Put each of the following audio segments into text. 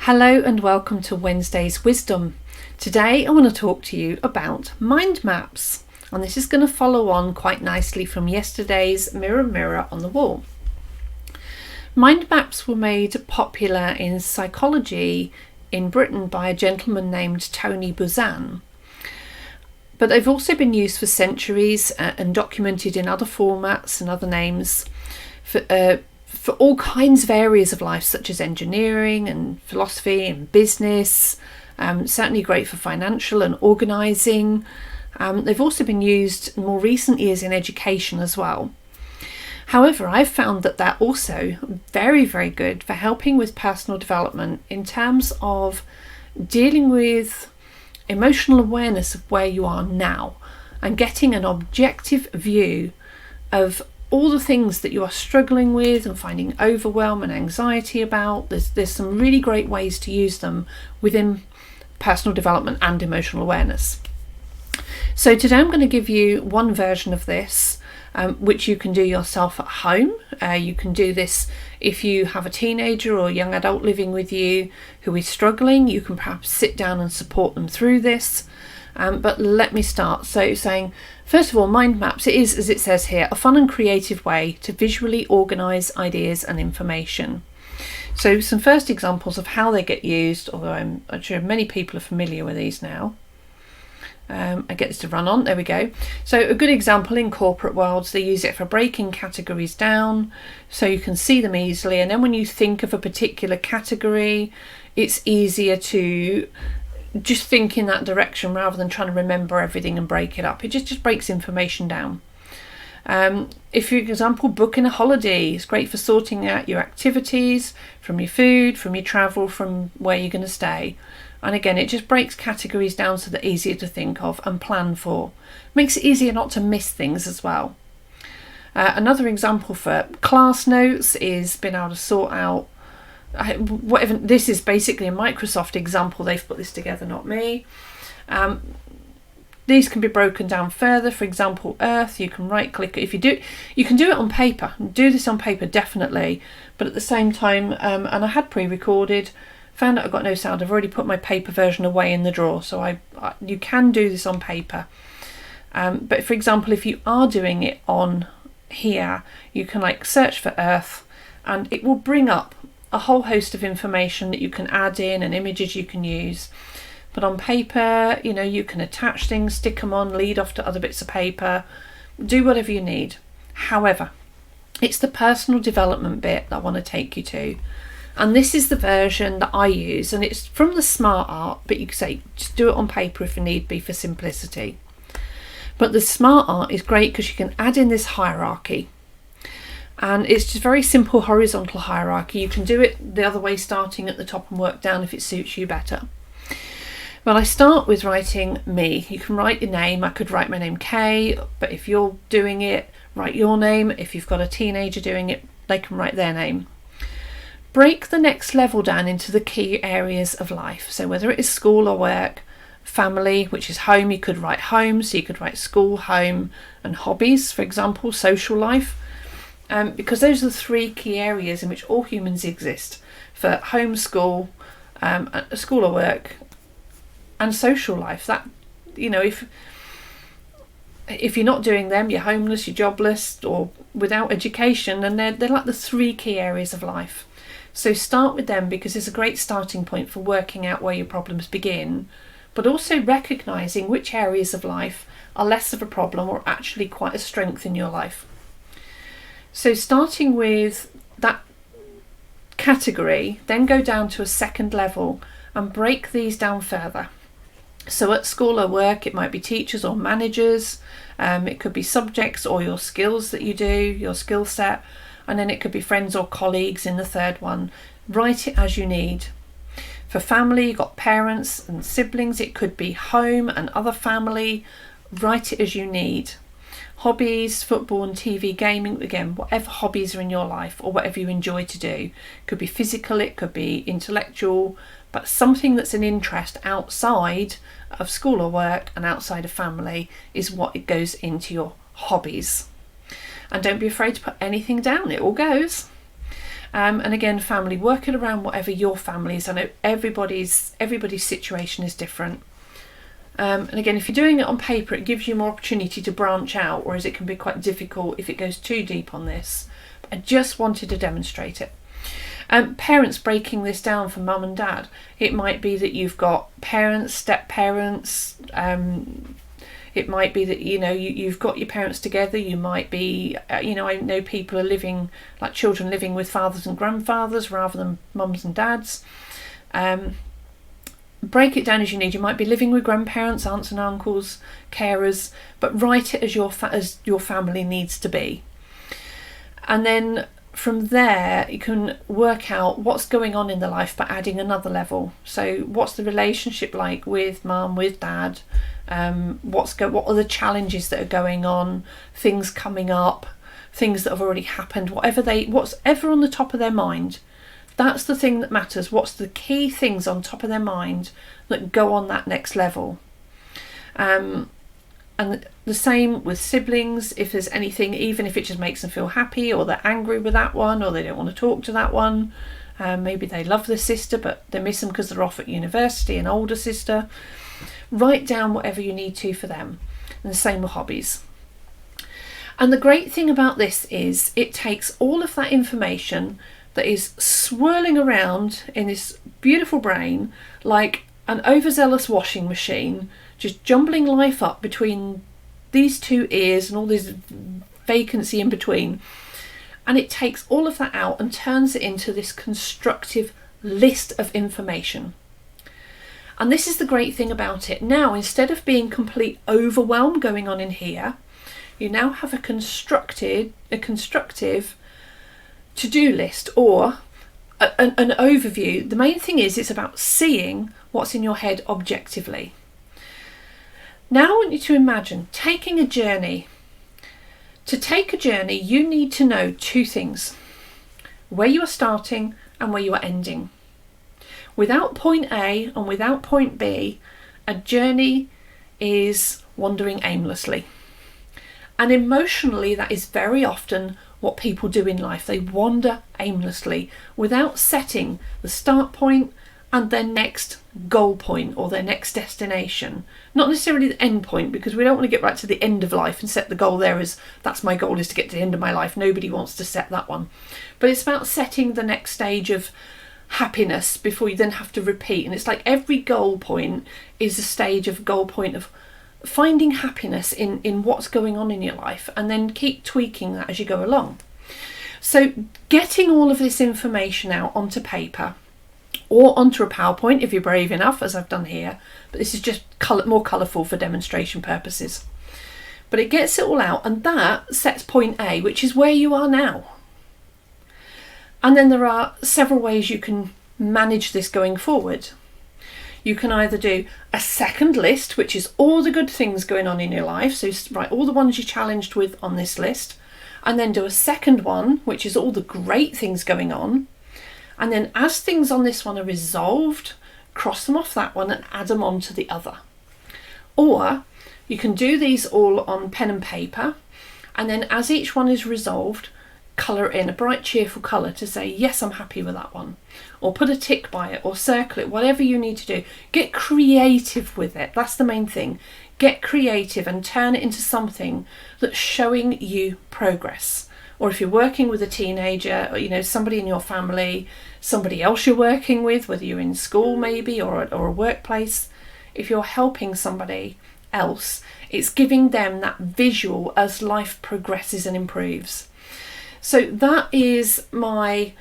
Hello and welcome to Wednesday's Wisdom. Today I want to talk to you about mind maps, and this is going to follow on quite nicely from yesterday's Mirror on the Wall. Mind maps were made popular in psychology in Britain by a gentleman named Tony Buzan, but they've also been used for centuries and documented in other formats and other names for all kinds of areas of life, such as engineering and philosophy and business. Certainly great for financial and organising. They've also been used more recent years in education as well. However, I've found that they're also very, very good for helping with personal development in terms of dealing with emotional awareness of where you are now and getting an objective view of all the things that you are struggling with and finding overwhelm and anxiety about. There's some really great ways to use them within personal development and emotional awareness. So today I'm going to give you one version of this, which you can do yourself at home. You can do this if you have a teenager or a young adult living with you who is struggling. You can perhaps sit down and support them through this. But let me start. So saying, first of all, mind maps, it is, as it says here, a fun and creative way to visually organise ideas and information. So some first examples of how they get used, although I'm sure many people are familiar with these now. I get this to run on, there we go. So a good example in corporate worlds, they use it for breaking categories down so you can see them easily, and then when you think of a particular category, it's easier to just think in that direction rather than trying to remember everything and break it up. It just breaks information down. If, for example, booking a holiday, it's great for sorting out your activities from your food, from your travel, from where you're going to stay. And again, it just breaks categories down so they're easier to think of and plan for. Makes it easier not to miss things as well. Another example for class notes is being able to sort out whatever. This is basically a Microsoft example. They've put this together, not me. These can be broken down further. For example, Earth, you can right click. If you do, you can do it on paper. Do this on paper, definitely. But at the same time, and I had pre-recorded, found out I got no sound. I've already put my paper version away in the drawer. So you can do this on paper. But for example, if you are doing it on here, you can search for Earth and it will bring up a whole host of information that you can add in and images you can use. But on paper, you can attach things, stick them on, lead off to other bits of paper, do whatever you need. However, it's the personal development bit that I want to take you to. And this is the version that I use, and it's from the Smart Art, but you can say just do it on paper if you need be for simplicity. But the Smart Art is great because you can add in this hierarchy. And it's just very simple horizontal hierarchy. You can do it the other way, starting at the top and work down if it suits you better. Well, I start with writing me. You can write your name. I could write my name Kay, but if you're doing it, write your name. If you've got a teenager doing it, they can write their name. Break the next level down into the key areas of life. So whether it is school or work, family, which is home, you could write home. So you could write school, home, and hobbies, for example, social life. Because those are the three key areas in which all humans exist: for home, school, school or work, and social life. That, if you're not doing them, you're homeless, you're jobless, or without education, and they're like the three key areas of life. So start with them because it's a great starting point for working out where your problems begin, but also recognising which areas of life are less of a problem or actually quite a strength in your life. So starting with that category, then go down to a second level and break these down further. So at school or work, it might be teachers or managers. It could be subjects or your skills that you do, your skill set. And then it could be friends or colleagues in the third one. Write it as you need. For family, you've got parents and siblings. It could be home and other family. Write it as you need. Hobbies, football and TV, gaming, again, whatever hobbies are in your life or whatever you enjoy to do. It could be physical, it could be intellectual, but something that's an interest outside of school or work and outside of family is what it goes into your hobbies. And don't be afraid to put anything down, it all goes. And again, family, work it around whatever your family is. I know everybody's situation is different. And again, if you're doing it on paper, it gives you more opportunity to branch out, whereas it can be quite difficult if it goes too deep on this. I just wanted to demonstrate it. Parents, breaking this down for mum and dad, it might be that you've got parents, step parents. It might be that you've got your parents together. You might be I know people are living, like children living with fathers and grandfathers rather than mums and dads. Break it down as you need. You might be living with grandparents, aunts and uncles, carers, but write it as your family needs to be. And then from there, you can work out what's going on in the life by adding another level. So what's the relationship like with mum, with dad? What are the challenges that are going on? Things coming up, things that have already happened, what's ever on the top of their mind. That's the thing that matters. What's the key things on top of their mind that go on that next level? And the same with siblings. If there's anything, even if it just makes them feel happy, or they're angry with that one, or they don't want to talk to that one, maybe they love their sister but they miss them because they're off at university, an older sister. Write down whatever you need to for them. And the same with hobbies. And the great thing about this is it takes all of that information that is swirling around in this beautiful brain like an overzealous washing machine, just jumbling life up between these two ears and all this vacancy in between. And it takes all of that out and turns it into this constructive list of information. And this is the great thing about it. Now, instead of being complete overwhelm going on in here, you now have a constructive to-do list, or an overview. The main thing is it's about seeing what's in your head objectively. Now I want you to imagine taking a journey. To take a journey, you need to know two things: where you are starting and where you are ending. Without point A and without point B, a journey is wandering aimlessly. And emotionally, that is very often what people do in life. They wander aimlessly without setting the start point and their next goal point or their next destination. Not necessarily the end point, because we don't want to get right to the end of life and set the goal there as that's my goal, is to get to the end of my life. Nobody wants to set that one. But it's about setting the next stage of happiness before you then have to repeat. And it's like every goal point is a stage of goal point of finding happiness in what's going on in your life, and then keep tweaking that as you go along. So getting all of this information out onto paper or onto a PowerPoint if you're brave enough, as I've done here, but this is just more colourful for demonstration purposes. But it gets it all out, and that sets point A, which is where you are now. And then there are several ways you can manage this going forward. You can either do a second list, which is all the good things going on in your life. So write all the ones you're challenged with on this list, and then do a second one, which is all the great things going on. And then as things on this one are resolved, cross them off that one and add them on to the other. Or you can do these all on pen and paper, and then as each one is resolved, colour in a bright cheerful colour to say, yes, I'm happy with that one, or put a tick by it, or circle it, whatever you need to do. Get creative with it. That's the main thing. Get creative and turn it into something that's showing you progress. Or if you're working with a teenager, or somebody in your family, somebody else you're working with, whether you're in school maybe or a workplace, if you're helping somebody else, it's giving them that visual as life progresses and improves. So that is my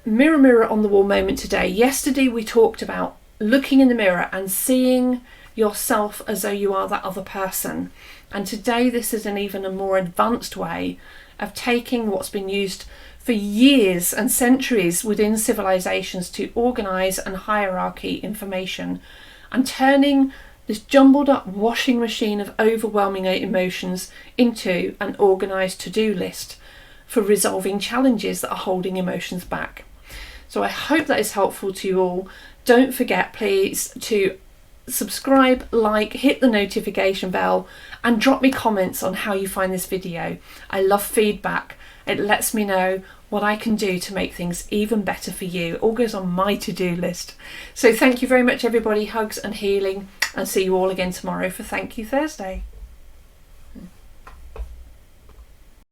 mirror on the wall moment today. Yesterday we talked about looking in the mirror and seeing yourself as though you are that other person. And today this is an even a more advanced way of taking what's been used for years and centuries within civilizations to organise and hierarchy information, and turning this jumbled up washing machine of overwhelming emotions into an organised to-do list for resolving challenges that are holding emotions back. So I hope that is helpful to you all. Don't forget, please, to subscribe, like, hit the notification bell, and drop me comments on how you find this video. I love feedback. It lets me know what I can do to make things even better for you. It all goes on my to-do list. So thank you very much, everybody. Hugs and healing, and see you all again tomorrow for Thank You Thursday.